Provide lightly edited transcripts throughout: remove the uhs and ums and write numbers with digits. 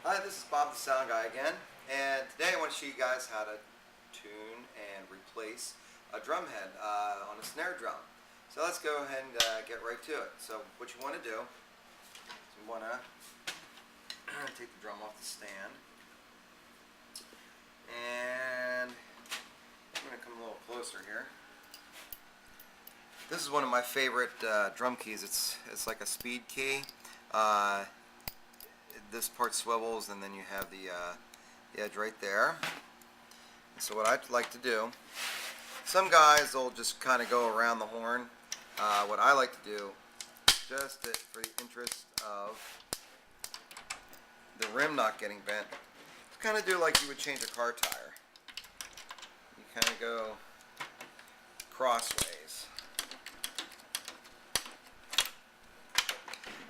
Hi, this is Bob the Sound Guy again, and today I want to show you guys how to tune and replace a drum head on a snare drum. So let's go ahead and get right to it. So what you want to do is you want to take the drum off the stand, and I'm going to come a little closer here. This is one of my favorite drum keys. It's like a speed key. This part swivels, and then you have the edge right there. So what I'd like to do, some guys will just kind of go around the horn. What I like to do, just for the interest of the rim not getting bent, is kind of do like you would change a car tire. You kind of go crossways.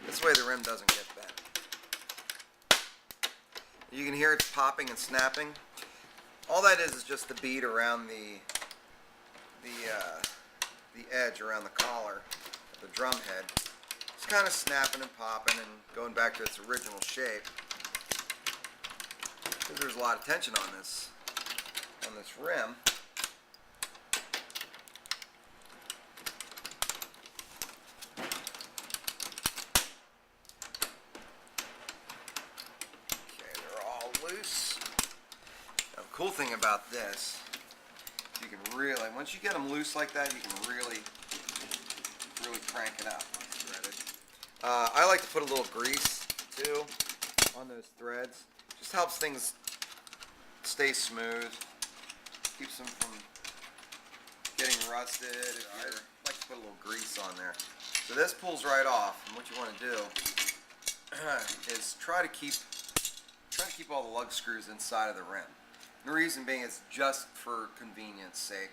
This way the rim doesn't get bent. You can hear it popping and snapping. All that is just the bead around the edge around the collar of the drum head. It's kind of snapping and popping and going back to its original shape. Because there's a lot of tension on this rim. Loose. Now, the cool thing about this, you can really, once you get them loose like that, you can really crank it up. I like to put a little grease too on those threads. Just helps things stay smooth, keeps them from getting rusted. I like to put a little grease on there. So this pulls right off, and what you want to do is try to keep all the lug screws inside of the rim. And the reason being is just for convenience sake,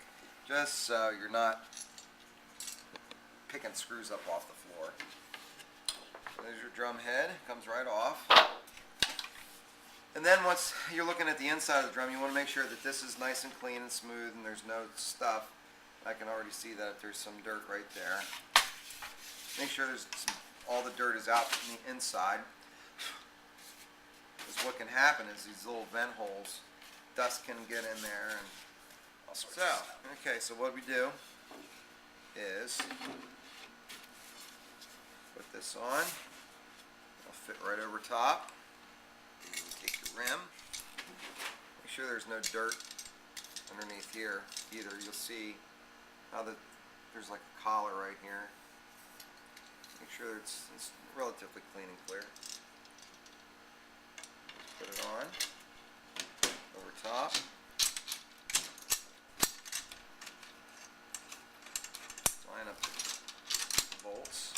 just so you're not picking screws up off the floor. So there's your drum head, comes right off. And then once you're looking at the inside of the drum, you want to make sure that this is nice and clean and smooth and there's no stuff. I can already see that there's some dirt right there. Make sure all the dirt is out from the inside. Because what can happen is these little vent holes, dust can get in there and all sorts of stuff. Okay, so what we do is put this on. It'll fit right over top. You take your rim. Make sure there's no dirt underneath here either. You'll see how there's like a collar right here. Make sure it's relatively clean and clear. Put it on over top. Line up the bolts,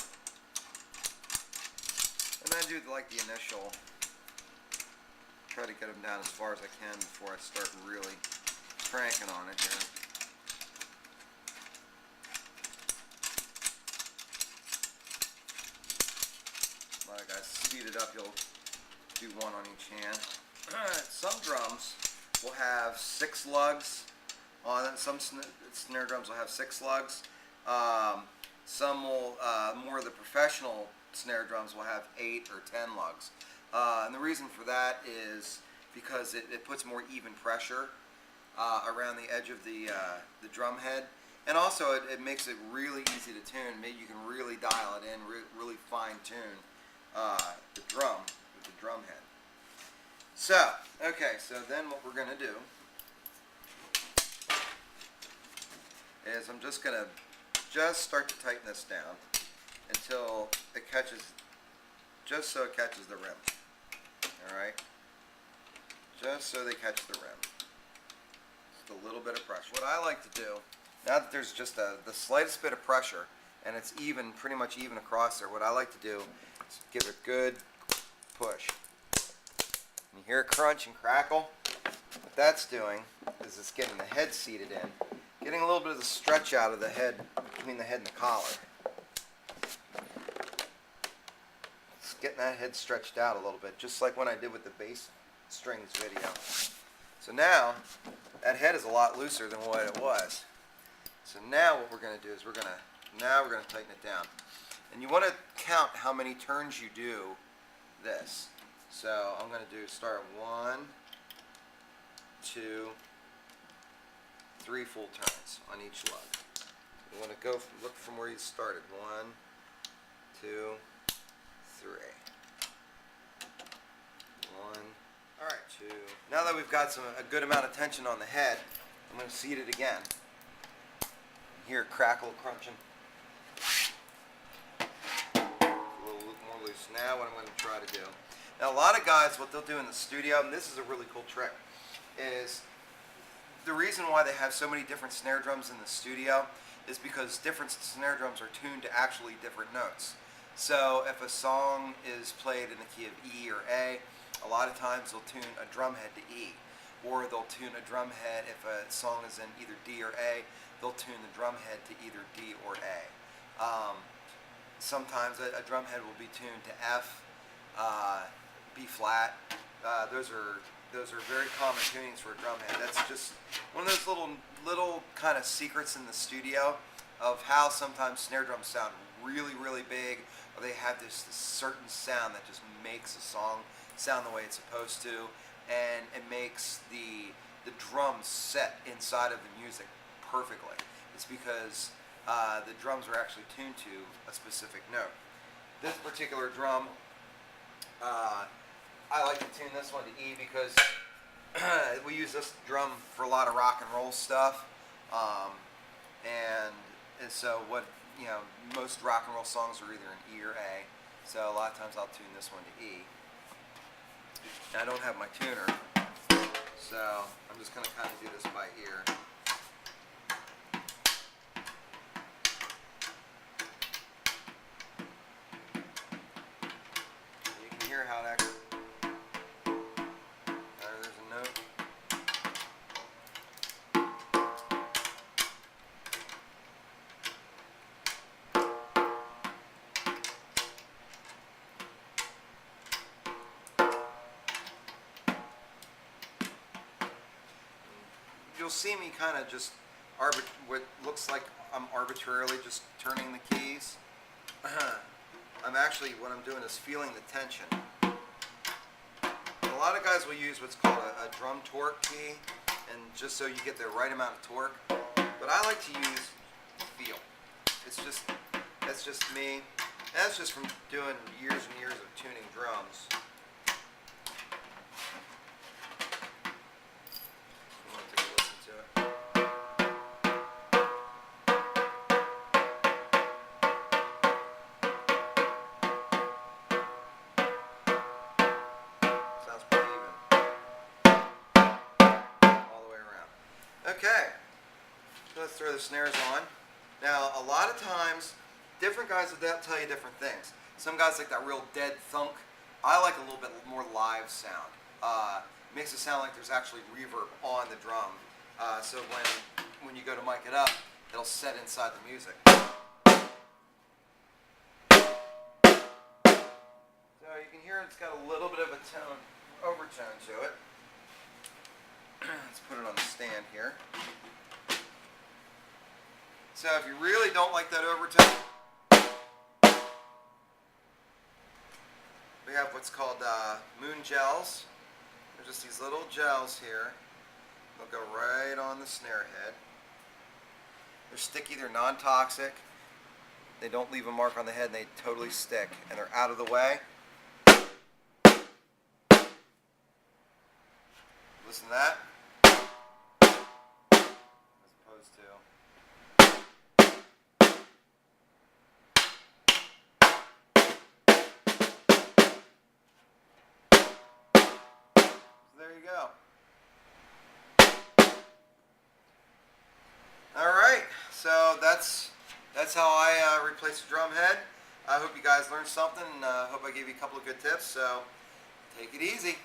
and then do like the initial. Try to get them down as far as I can before I start really cranking on it here. A lot of guys speed it up. You'll do one on each hand. Some drums will have 6 lugs on them. Some snare drums will have 6 lugs. Some will, more of the professional snare drums will have 8 or 10 lugs. And the reason for that is because it puts more even pressure around the edge of the drum head. And also it makes it really easy to tune. Maybe you can really dial it in, really fine tune the drum with the drum head. So, okay, so then what we're going to do is I'm just going to start to tighten this down until it catches, just so it catches the rim. Alright? Just so they catch the rim. Just a little bit of pressure. What I like to do, now that there's just the slightest bit of pressure and it's even, pretty much even across there, what I like to do is give it a good push. You hear it crunch and crackle. What that's doing is it's getting the head seated in, getting a little bit of the stretch out of the head, between the head and the collar. It's getting that head stretched out a little bit, just like when I did with the bass strings video. So now, that head is a lot looser than what it was. So now what we're going to do is we're going to tighten it down. And you want to count how many turns you do this. So I'm going to start 1, 2, 3 full turns on each lug. You want to go look from where you started. 1, 2, 3. 1. All right. 2. Now that we've got a good amount of tension on the head, I'm going to seat it again. Hear it crackle, crunching. A little more loose. Now what I'm going to try to do. Now a lot of guys, what they'll do in the studio, and this is a really cool trick, is the reason why they have so many different snare drums in the studio is because different snare drums are tuned to actually different notes. So if a song is played in the key of E or A, a lot of times they'll tune a drum head to E. Or they'll tune a drum head, if a song is in either D or A, they'll tune the drum head to either D or A. Sometimes a drum head will be tuned to F, B flat. Those are very common tunings for a drum head. That's just one of those little kind of secrets in the studio of how sometimes snare drums sound really big, or they have this certain sound that just makes a song sound the way it's supposed to, and it makes the drums set inside of the music perfectly. It's because the drums are actually tuned to a specific note. This particular drum, I like to tune this one to E because we use this drum for a lot of rock and roll stuff, and so most rock and roll songs are either in E or A. So a lot of times I'll tune this one to E. Now I don't have my tuner, so I'm just going to kind of do this by ear. You can hear how it actually. There's a note. You'll see me kind of just what looks like I'm arbitrarily just turning the keys. What I'm doing is feeling the tension. A lot of guys will use what's called a drum torque key, and just so you get the right amount of torque. But I like to use feel. That's just me. That's just from doing years and years of tuning drums. Okay, so let's throw the snares on. Now, a lot of times, different guys will tell you different things. Some guys like that real dead thunk. I like a little bit more live sound. Makes it sound like there's actually reverb on the drum. So when you go to mic it up, it'll set inside the music. So you can hear it's got a little bit of a overtone to it. Let's put it on the stand here. So if you really don't like that overtone, we have what's called moon gels. They're just these little gels here. They'll go right on the snare head. They're sticky, they're non-toxic. They don't leave a mark on the head, and they totally stick. And they're out of the way. Listen to that. As opposed to. So there you go. All right, so that's how I replace a drum head. I hope you guys learned something, and I hope I gave you a couple of good tips. So take it easy.